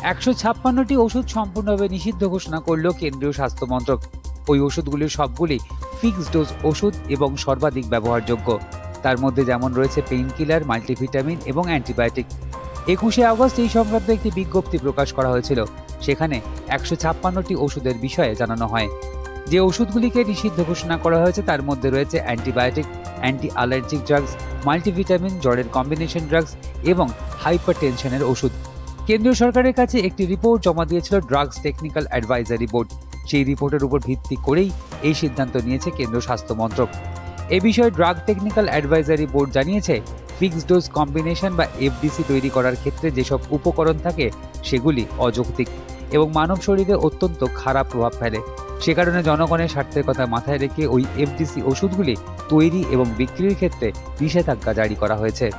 156টি ওষুধ সম্পূর্ণভাবে নিষিদ্ধ ঘোষণা করল কেন্দ্রীয় স্বাস্থ্য মন্ত্রক। ওই ওষুধগুলির সবগুলি ফিক্সড ডোজ ওষুধ এবং সর্বাধিক ব্যবহারযোগ্য। তার মধ্যে যেমন রয়েছে পেইন কিলার, মাল্টিভিটামিন এবং অ্যান্টিবায়োটিক। 21শে আগস্ট এই সংক্রান্ত একটি বিজ্ঞপ্তি প্রকাশ করা হয়েছিল। সেখানে 156টি ওষুধের বিষয়ে জানানো হয়। যে ওষুধগুলিকে নিষিদ্ধ ঘোষণা করা হয়েছে তার মধ্যে রয়েছে antibiotic, anti allergic drugs, multivitamin, জ্বরের কম্বিনেশন ড্রাগস এবং হাইপারটেনশনের ওষুধ। কেন্দ্রীয় সরকারের কাছে একটি রিপোর্ট জমা দিয়েছিল ড্রাগস টেকনিক্যাল অ্যাডভাইজারি বোর্ড। সেই রিপোর্টের উপর ভিত্তি করেই এই সিদ্ধান্ত নিয়েছে কেন্দ্রীয় স্বাস্থ্য মন্ত্রক। এ বিষয়ে ড্রাগ টেকনিক্যাল অ্যাডভাইজারি বোর্ড জানিয়েছে, ফিক্সড ডোজ কম্বিনেশন বা এফডিসি তৈরি করার ক্ষেত্রে যেসব উপকরণ থাকে সেগুলি অযৌক্তিক এবং মানব শরীরে অত্যন্ত খারাপ প্রভাব ফেলে। সে কারণে জনগণের স্বার্থের কথা মাথায় রেখে ওই এফডিসি ওষুধগুলি তৈরি এবং বিক্রির ক্ষেত্রে নিষেধাজ্ঞা জারি করা হয়েছে।